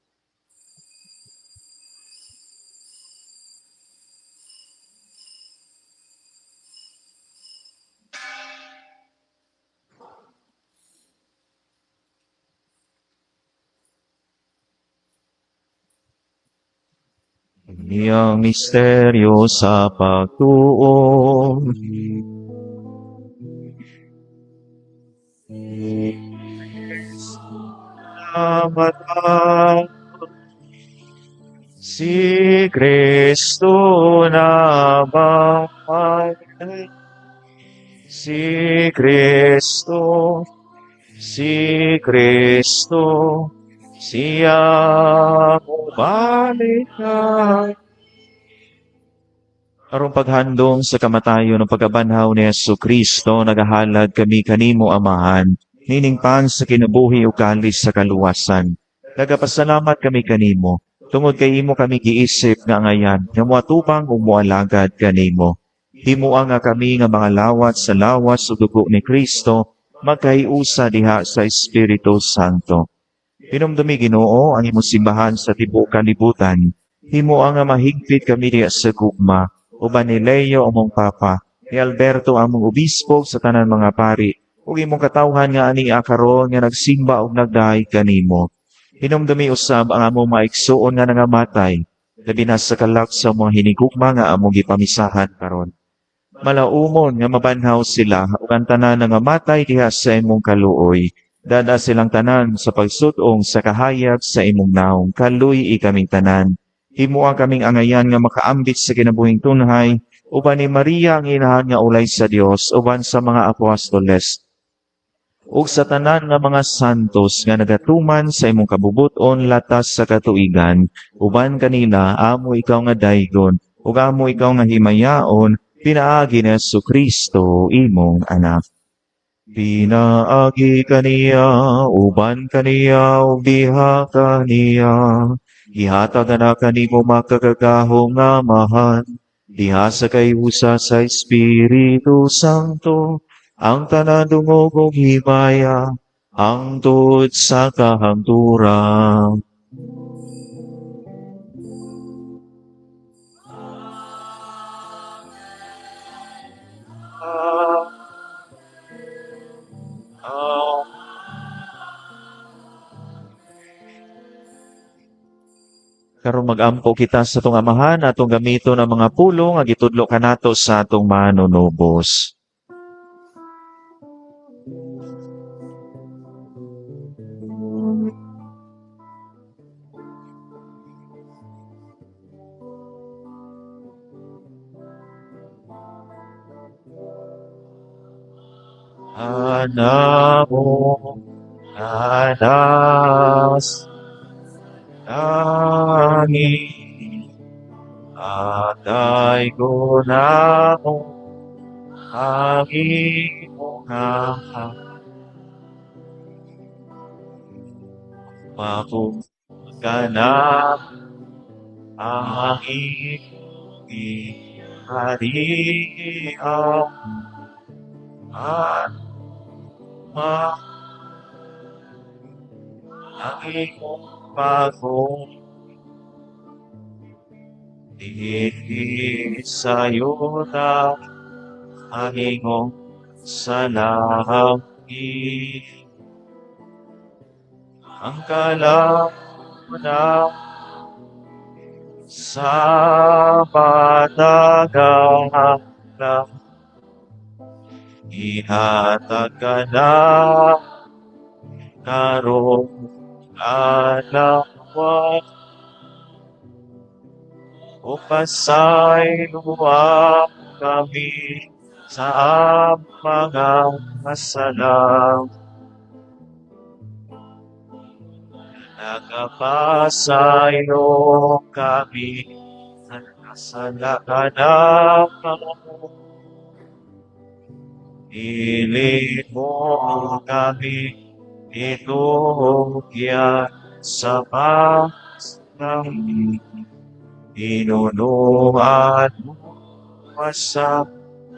Niyang misteryo sa pagtuo. Salamat si Kristo na mamatay. Si Kristo, si Kristo, siya bumalik. Arong paghandom sa kamatayon ng pagabanhaw ni Jesucristo, nagahalad kami kanimo amahan, nining pan sa kinabuhi o kalis sa kaluwasan. Nagapasalamat kami kanimo, tungod kay imo kami giisip nga ngayan, nga muatubang o mualagad kanimo. Himuang nga kami nga mga lawat sa lawas o dugo ni Kristo, magkaiusa diha sa Espiritu Santo. Pinumdumi Ginoo ang imong simbahan sa tibuok kalibutan. Himuang nga mahigpit kami diha sa gugma, uban ni Leo among papa, ni Alberto among obispo sa tanan mga pari, ug imong katawhan nga ani akaron nga nagsimba ug nagdahay kanimo. Hinumdumi usab ang among maigsuon nga nangamatay, labi na sa kalak sa mga hinigugma nga among gipamisahan karon. Malaumon nga mabanhaw sila ug ang tanan nga matay diha sa imong kaluoy. Dada silang tanan sa pagsutong sa kahayag sa imong naong kaluy ikaming tanan. Himuang kaming angayan nga makaambit sa kinabuhing tunhay, uban ni Maria ang inahan nga ulay sa Dios, uban sa mga apostoles, ug sa tanan nga mga santos nga nagatuman sa imong kabubuton latas sa katuigan, uban kanila amo ikaw nga daygon, ug amo ikaw nga himayaon, pinaagi ni Jesucristo imong anak. Pinaagi kaniya, uban kaniya, ug diha kaniya. Ihatag na kanimo makagagahong nga mahan, diha sa kayusa sa Espiritu Santo, ang tanan dungog ug himaya, hangtod sa kahangturan. karon magampo kita sa atong amahan atong gamito ng mga pulong nga gitudlo kanato sa atong manunubos. Anamo anas langit atay ko na mo ang imong mapugana ang imong iharian at ang imong bagong sayo na ang imong salamat. Ang kalauna sa patagang na ihatag ka na karong alawat o pasayloa kami sa mga masalang nagapasaylo kami sa lakanang Pilit mo kami itugyan sa ng inunuan mo sa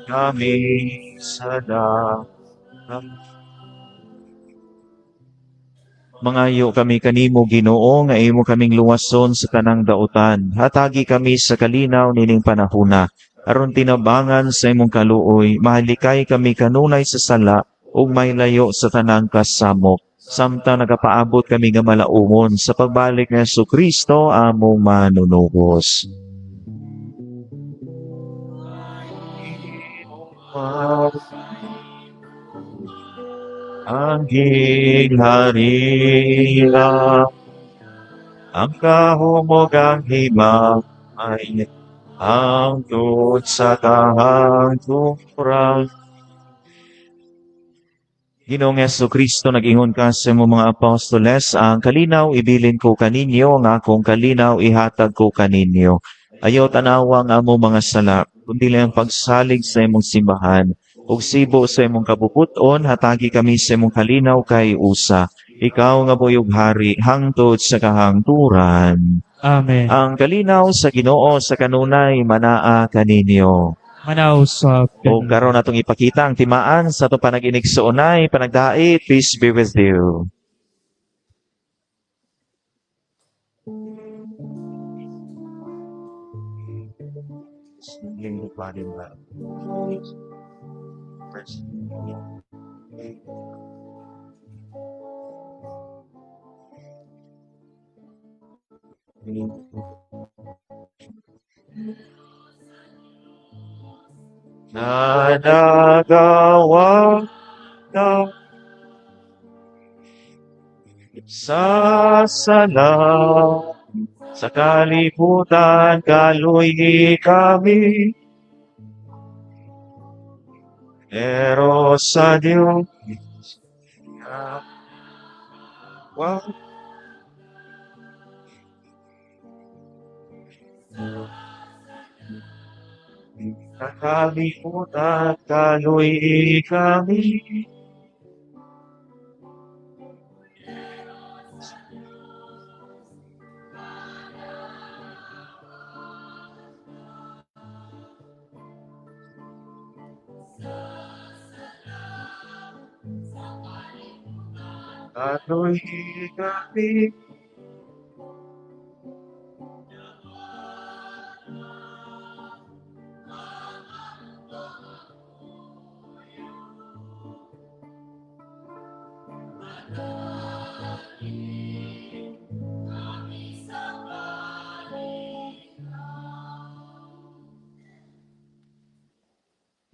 kami sa dalam. Mangayo kami kanimo Ginoo nga imo kaming luwason sa tanang dautan. Hatagi kami sa kalinaw nining panahuna. Aron tinabangan sa imong kaluoy, mahalikay kami kanunay sa sala ug may layo sa tanang kasamok. Samtang nagapaabot kami nga malaumon sa pagbalik ni Jesucristo among manunubos. Ang gingharian, ang kahumogang himay, ang tut sa kahangturan. Ginoong Jesucristo, nag-ingon ka sa imong mga apostoles, ang kalinaw ibilin ko kaninyo, nga akong kalinaw ihatag ko kaninyo. Ayaw tanawa nga mo mga sala, kundi lang pagsalig sa imong simbahan, ug sibo sa imong kabubuton, hatagi kami sa imong kalinaw kay usa. Ikaw nga buyog hari, hangtod sa kahangturan. Amen. Ang kalinaw sa Ginoo sa kanunay manaa kaninyo. Manaw sa O karon atong ipakita ang timaan sa atong panaginig sa unay, panagdait, peace be with you. Nadagawa na sa sala, sa kalibutan kaluy kami. Pero sa Diyos, sa kalibutan kaluy kami. Kaluy kami.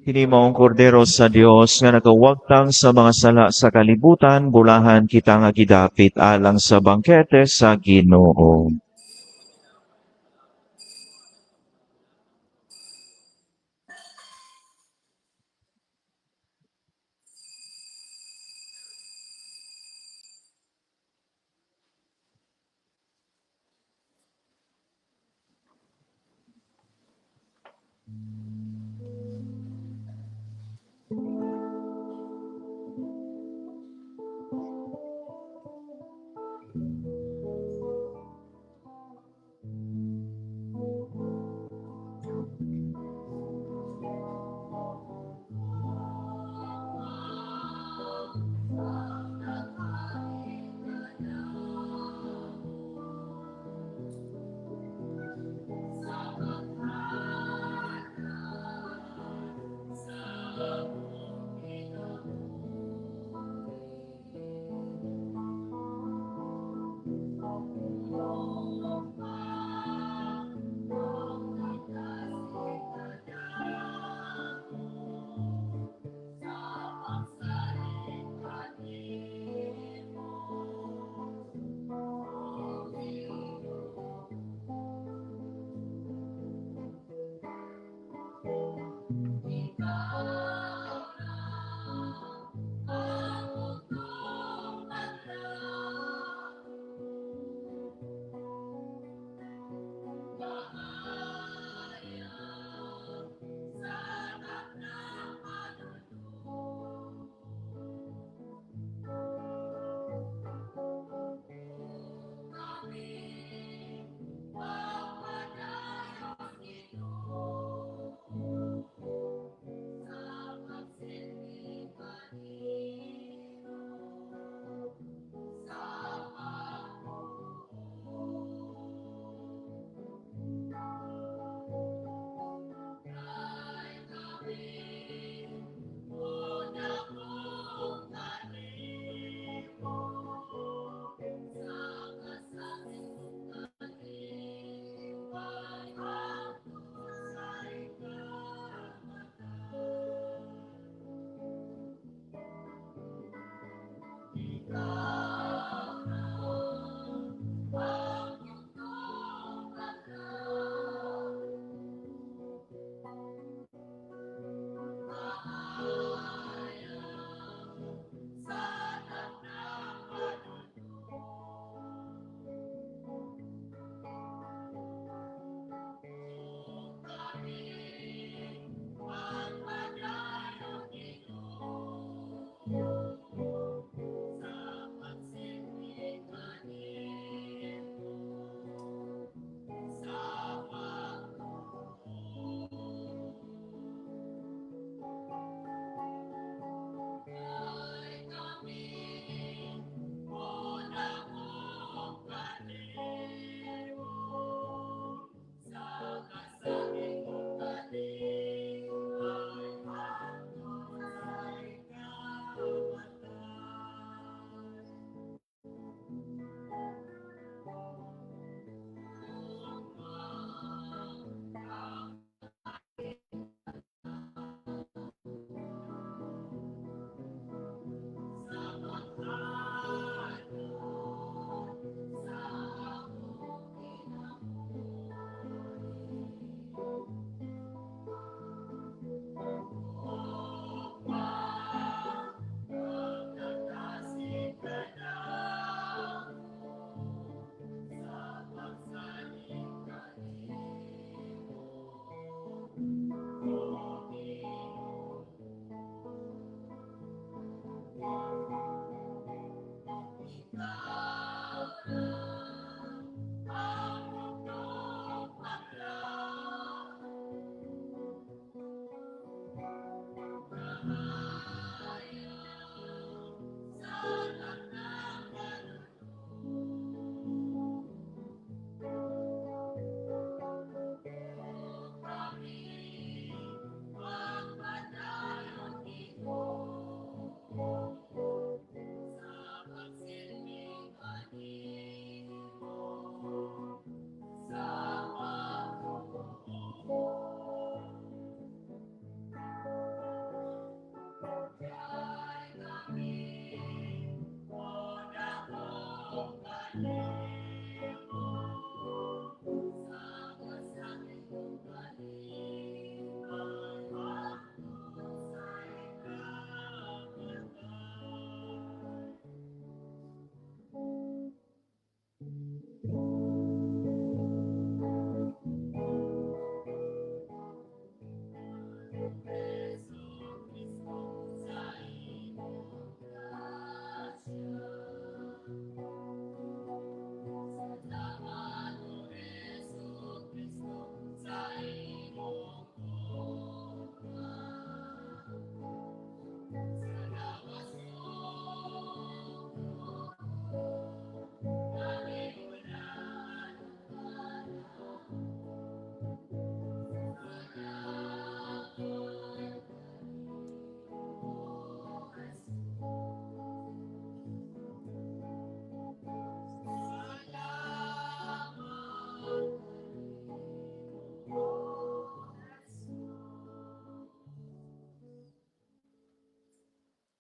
Kini maong kordero sa Dios nga nagawagtang sa mga sala sa kalibutan, bulahan kita nga gidapit alang sa bangkete sa Ginoo.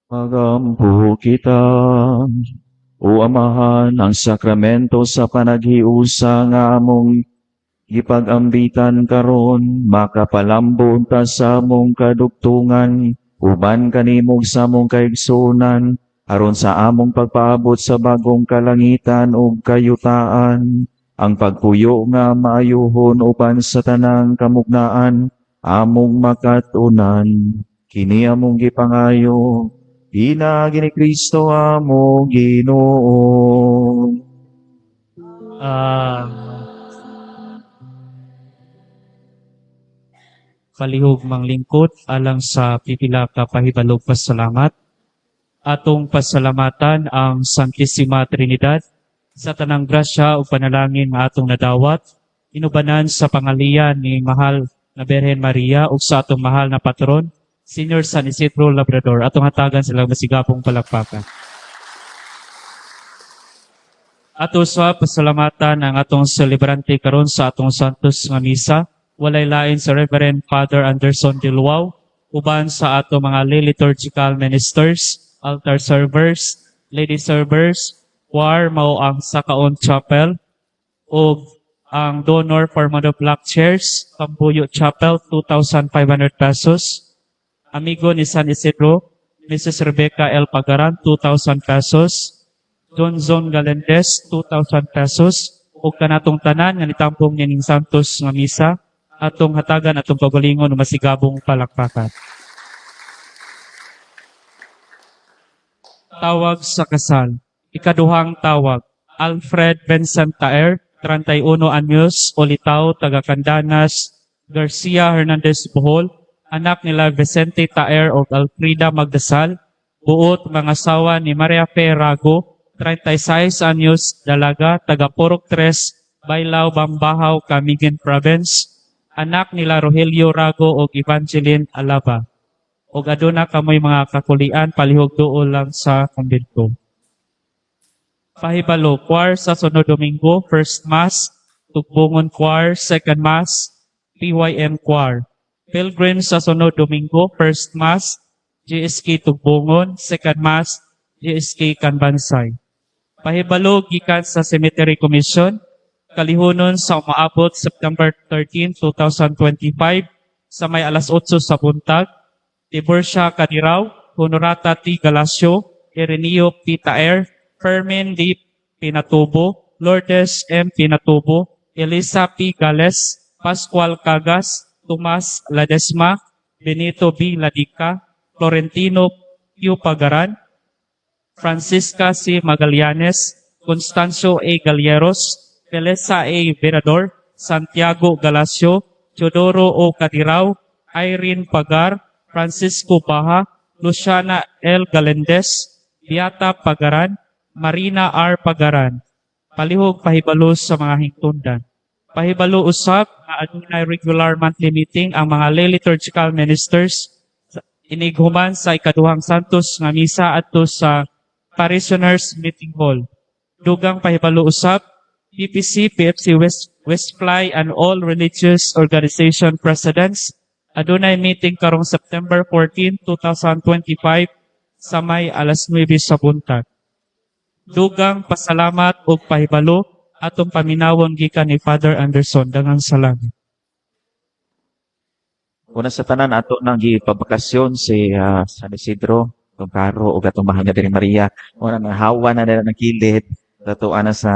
Magampo kita, o Amahan, ang sakramento sa panaghiusa nga among gipag-ambitan karon, makapalambon ta sa among kadugtungan, uban kanimog sa among kaigsunan, aron sa among pagpaabot sa bagong kalangitan ug kayutaan, ang pagpuyo nga maayuhon uban sa tanang kamugnaan, among makatunan. Kini among gipangayo, pinagi ni Kristo among Ginoo. Palihog mang lingkod alang sa pipila ka pahibalog pasalamat. Atong pasalamatan ang Santissima Trinidad sa tanang grasya o panalangin nga atong nadawat, inubanan sa pangalian ni mahal na Birhen Maria ug sa atong mahal na patron, Senior San Isidro Labrador. Atong hatagan silang masigapong palakpakan. Ato sa pasalamatan ang atong celebrante karon sa atong Santos nga misa, walay lain sa Reverend Father Anderson de Luau, uban sa ato mga lay liturgical ministers, altar servers, lady servers, choir mao ang Sakaon Chapel, ug ang donor for monoblock chairs, Kambuyo Chapel, 2,500 pesos. Amigo ni San Isidro, Mrs. Rebecca L. Pagaran, 2,000 pesos. Don Zon Galendez, 2,000 pesos. Ug kanatong tanan nga nitampong nining Santos nga misa, atong hatagan atong pagalingon o masigabong palakpakan. Tawag sa kasal. Ikaduhang tawag. Alfred Vincent Taer, 31 anyos, Olitaw, taga Candanas, Garcia Hernandez Bohol, anak nila Vicente Taer o Alfrida Magdasal, buot mga asawa ni Maria P. Rago, 36 anyos, dalaga, taga Porok 3, Bailao, Bambahaw, Camiguin Province, anak nila Rogelio Rago o Evangeline Alaba. O aduna kamoy mga kakulian, palihog doon lang sa kumbento. Pahibalo, choir sa sunod Domingo, First Mass, Tugbungon Choir, Second Mass, PYM Choir. Pilgrim sa sunod Domingo, First Mass, GSK Tugbungon, Second Mass, GSK Kanbansay. Pahibalo, gikan sa Cemetery Commission, kalihunon sa umaabot September 13, 2025, sa may alas 8 sa buntag, Tiburcia Caniraw, Honorata T. Galasio, Ireneo P. Taer, Fermin D. Pinatubo, Lourdes M. Pinatubo, Elisa P. Gales, Pascual Cagas, Tomas Ladesma, Benito B. Ladica, Florentino Q. Pagaran, Francisca C. Magallanes, Constancio A. Galleros, Felisa A. Verador, Santiago Galasio, Teodoro O. Cadiraw, Irene Pagar, Francisco Baha, Luciana L. Galendez, Beata Pagaran, Marina R. Pagaran. Palihog pahibalo sa mga hingtundan. Pahibalo usab nga adunay regular monthly meeting ang mga lay liturgical ministers inighuman sa ikaduhang Santos nga misa adto sa Parishioners Meeting Hall. Dugang pahibalo usab PPC, PFC Westfly and all religious organization presidents adunay meeting karong September 14, 2025 sa may alas 9 sa buntag. Dugang pasalamat o pahibalo atong paminawon gikan ni Father Anderson. Dangang salamat. Una sa tanan, ato nang gipabakasyon si San Isidro, itong Karo, o gatong mahal nga Birhen Maria. Una nang hawa na nila ng kilid. Tatuan na sa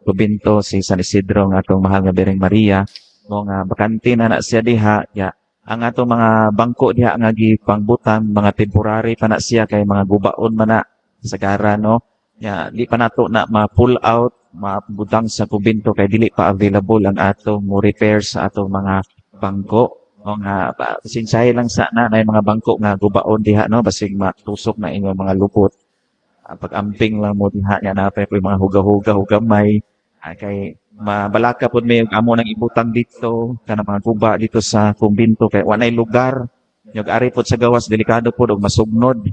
kubinto si San Isidro, ng atong mahal nga Birhen Maria. Mga bakante na siya diha. Ya, ang atong mga bangko diha nga gipangbutang, mga temporary pa na siya kay mga gubaon man na sa gara, no? Ya, di pa nato na ma-pull out, mabutang sa kubinto kay dili pa available ang atong mo repair sa atong mga bangko. O nga, sinsay lang sa na mga bangko nga gubaon diha, no? Basig matusok na inyong mga lupot. Pag-amping lang mo diha, yan na pa yung mga huga-huga, hugamay. Kay mabalaka po may amo nang ibutang dito, kana mga guba dito sa kumbinto kay wanay lugar. Yung ari po sa gawas, delikado po, og masugnod.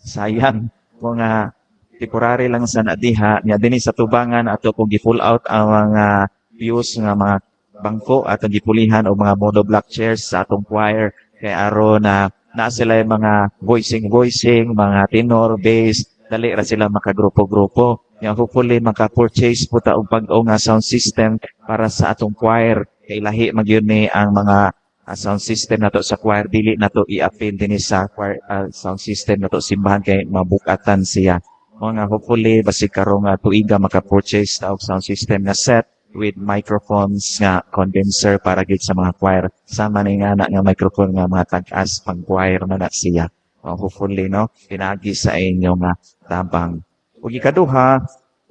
Sayang, mga temporary lang sa nadiha, niya din sa tubangan ato kung gi-full out ang mga views nga mga bangko at ang gipulihan o mga monoblock chairs sa atong choir. Kay aron na sila yung mga voicing, mga tenor, bass, dali ra sila makagrupo-grupo. Yang hopefully maka-purchase po ta og bag-o nga sound system para sa atong choir. Kay lahi magyud ni ang mga sound system nato sa choir, dili nato i-append dinhi sa choir sound system nato simbahan kay mabukatan siya. Mga hopefully basig karong tuiga maka-purchase ta og sound system na set with microphones nga condenser para gid sa mga choir. Sama ni nga nga microphone nga mga tag-as pang choir man na siya. Hopefully no, pinagi sa inyo nga tabang. Ug ikaduha,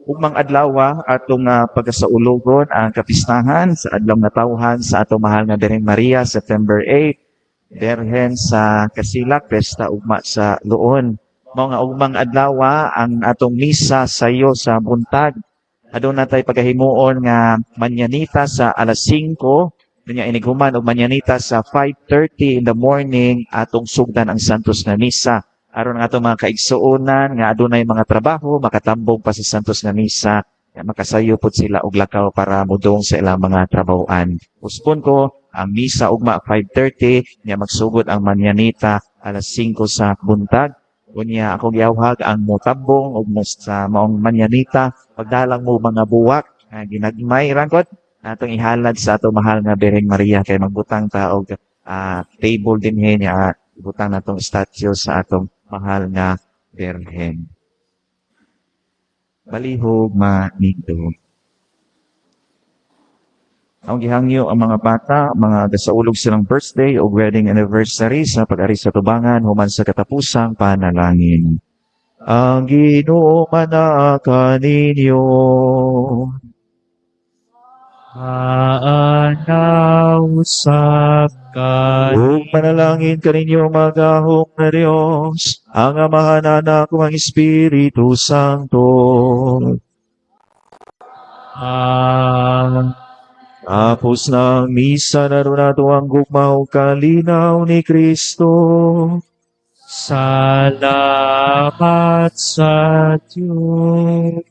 ugmang adlaw atong pagasaulugon ang kapistahan sa adlaw nga tawhan sa atong mahal nga Birhen Maria September 8. Birhen sa Kasilak, pesta ugma sa Luon. Mao nga ugmang adlaw ang atong misa sayo sa buntag. Aduna tay pagahimuon nga manyanita sa alas 5, nya inighuman og manyanita sa 5:30 in the morning atong sugdan ang Santos nga misa. Aron nga atong mga kaigsuonan nga adunay mga trabaho makatambong pa sa Santos nga misa, nga makasayo pod sila og lakaw para mudong sa ilang mga trabahoan. Uspon ko ang misa ugma 5:30, nya magsugod ang manyanita alas 5 sa buntag. Unya akong giawhag ang motambong og sa maong manyanita pagdalang mo mga buwak ginagmay rangkot atong ihalad sa atong mahal nga Birhen Maria kay magbutang ta og table dinhi niya ibutang natong statue sa atong mahal nga Birhen. Balihog manigdo. Ang gihangyo ang mga bata, mga gasaulog silang birthday o wedding anniversary sa pag-ari sa tubangan human sa katapusang panalangin. Ang Ginoo manaka ninyo. Aanaw sa Ug manalangin kaninyo magahong na Dios, ang Amahan, Anak, ug ang Espiritu Santo. Tapos ng misa naroon nato ang gugmaw kalinaw ni Kristo. Salamat sa Diyos.